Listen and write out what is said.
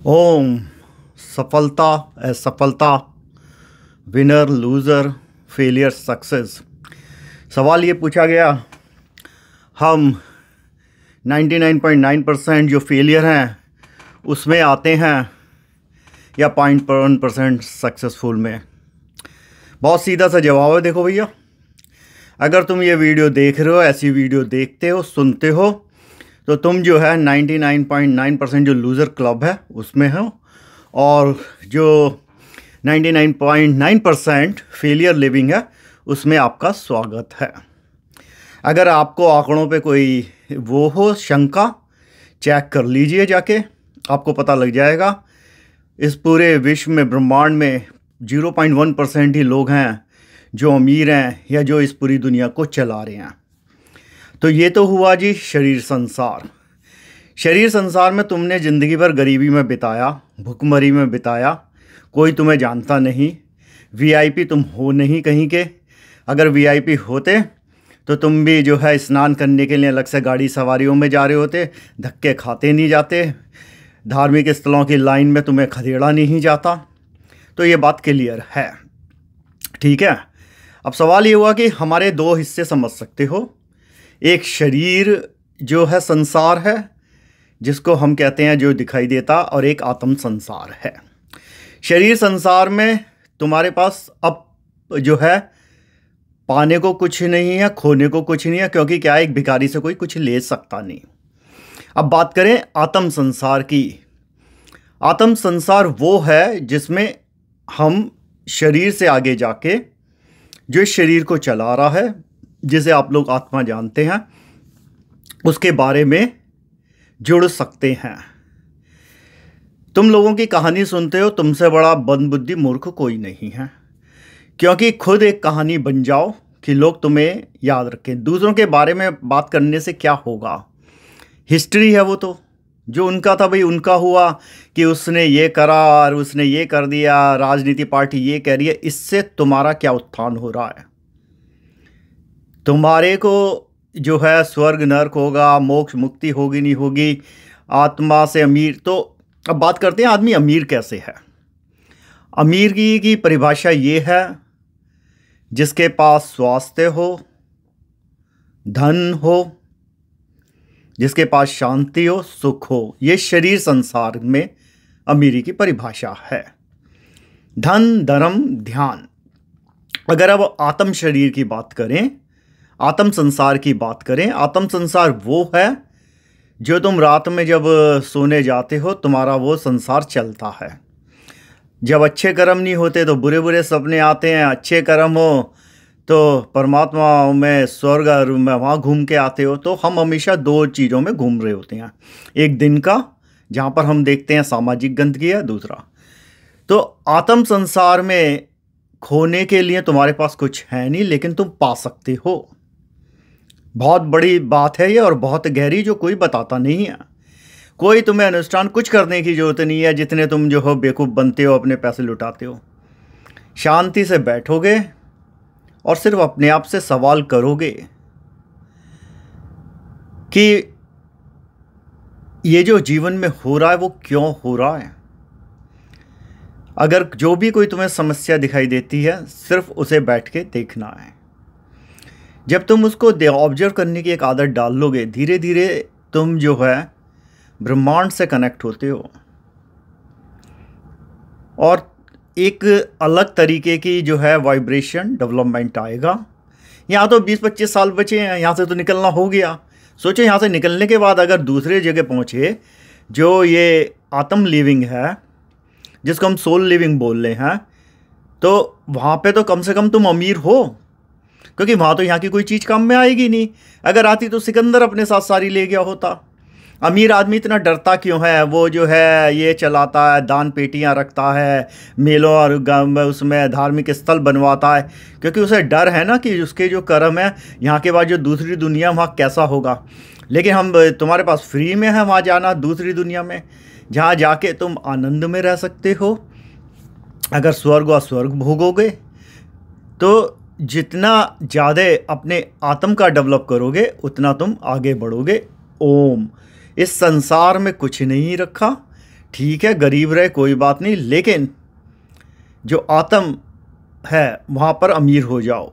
ओम। सफलता असफलता, winner loser, failure success. सवाल ये पूछा गया, हम 99.9% जो फेलियर हैं उसमें आते हैं या 0.1% सक्सेसफुल में। बहुत सीधा सा जवाब है। देखो भैया, अगर तुम ये वीडियो देख रहे हो, ऐसी वीडियो देखते हो, सुनते हो, तो तुम जो है 99.9% जो लूज़र क्लब है उसमें हो, और जो 99.9% फेलियर लिविंग है उसमें आपका स्वागत है। अगर आपको आंकड़ों पे कोई वो हो शंका, चेक कर लीजिए जाके, आपको पता लग जाएगा। इस पूरे विश्व में, ब्रह्मांड में 0.1% ही लोग हैं जो अमीर हैं या जो इस पूरी दुनिया को चला रहे हैं। तो ये तो हुआ जी शरीर संसार। शरीर संसार में तुमने ज़िंदगी भर गरीबी में बिताया, भुखमरी में बिताया, कोई तुम्हें जानता नहीं, वीआईपी तुम हो नहीं कहीं के। अगर वीआईपी होते तो तुम भी जो है स्नान करने के लिए अलग से गाड़ी सवारियों में जा रहे होते, धक्के खाते नहीं जाते, धार्मिक स्थलों की लाइन में तुम्हें खदेड़ा नहीं जाता। तो ये बात क्लियर है, ठीक है। अब सवाल ये हुआ कि हमारे दो हिस्से समझ सकते हो। एक शरीर जो है संसार है, जिसको हम कहते हैं जो दिखाई देता, और एक आत्म संसार है। शरीर संसार में तुम्हारे पास अब जो है पाने को कुछ नहीं है, खोने को कुछ नहीं है, क्योंकि क्या है, एक भिखारी से कोई कुछ ले सकता नहीं। अब बात करें आत्म संसार की। आत्म संसार वो है जिसमें हम शरीर से आगे जाके जो इस शरीर को चला रहा है, जिसे आप लोग आत्मा जानते हैं, उसके बारे में जुड़ सकते हैं। तुम लोगों की कहानी सुनते हो, तुमसे बड़ा बंदबुद्धि मूर्ख कोई नहीं है, क्योंकि खुद एक कहानी बन जाओ कि लोग तुम्हें याद रखें। दूसरों के बारे में बात करने से क्या होगा, हिस्ट्री है वो तो, जो उनका था भाई उनका हुआ कि उसने ये करा और उसने ये कर दिया, राजनीति पार्टी ये कह रही है। इससे तुम्हारा क्या उत्थान हो रहा है? तुम्हारे को जो है स्वर्ग नरक होगा, मोक्ष मुक्ति होगी नहीं होगी, आत्मा से अमीर। तो अब बात करते हैं आदमी अमीर कैसे है। अमीर की परिभाषा ये है, जिसके पास स्वास्थ्य हो, धन हो, जिसके पास शांति हो, सुख हो। ये शरीर संसार में अमीरी की परिभाषा है। धन, धर्म, ध्यान। अगर अब आत्म शरीर की बात करें, आत्म संसार की बात करें, आत्म संसार वो है जो तुम रात में जब सोने जाते हो, तुम्हारा वो संसार चलता है। जब अच्छे कर्म नहीं होते तो बुरे बुरे सपने आते हैं, अच्छे कर्म हो तो परमात्मा में, स्वर्ग में वहाँ घूम के आते हो। तो हम हमेशा दो चीज़ों में घूम रहे होते हैं, एक दिन का जहाँ पर हम देखते हैं सामाजिक गंदगी है, दूसरा। तो आत्म संसार में खोने के लिए तुम्हारे पास कुछ है नहीं, लेकिन तुम पा सकते हो। बहुत बड़ी बात है ये, और बहुत गहरी, जो कोई बताता नहीं है। कोई तुम्हें अनुष्ठान कुछ करने की ज़रूरत नहीं है, जितने तुम जो हो बेवकूफ़ बनते हो, अपने पैसे लुटाते हो। शांति से बैठोगे और सिर्फ अपने आप से सवाल करोगे कि ये जो जीवन में हो रहा है वो क्यों हो रहा है। अगर जो भी कोई तुम्हें समस्या दिखाई देती है, सिर्फ उसे बैठ के देखना है। जब तुम उसको ऑब्जर्व करने की एक आदत डाल लोगे, धीरे धीरे तुम जो है ब्रह्मांड से कनेक्ट होते हो, और एक अलग तरीके की जो है वाइब्रेशन डेवलपमेंट आएगा। यहाँ तो 20-25 साल बचे हैं, यहाँ से तो निकलना हो गया। सोचो, यहाँ से निकलने के बाद अगर दूसरे जगह पहुँचे, जो ये आत्म लिविंग है, जिसको हम सोल लिविंग बोल रहे हैं, तो वहाँ पे तो कम से कम तुम अमीर हो, क्योंकि वहाँ तो यहाँ की कोई चीज़ काम में आएगी नहीं। अगर आती तो सिकंदर अपने साथ सारी ले गया होता। अमीर आदमी इतना डरता क्यों है? वो जो है ये चलाता है, दान पेटियाँ रखता है, मेलों और उसमें धार्मिक स्थल बनवाता है, क्योंकि उसे डर है ना कि उसके जो कर्म है, यहाँ के बाद जो दूसरी दुनिया वहाँ कैसा होगा। लेकिन हम तुम्हारे पास फ्री में है वहाँ जाना, दूसरी दुनिया में, जहाँ जाके तुम आनंद में रह सकते हो। अगर स्वर्ग व स्वर्ग भोगोगे तो जितना ज़्यादा अपने आत्म का डेवलप करोगे, उतना तुम आगे बढ़ोगे। ओम। इस संसार में कुछ नहीं रखा, ठीक है, गरीब रहे कोई बात नहीं, लेकिन जो आत्म है वहाँ पर अमीर हो जाओ।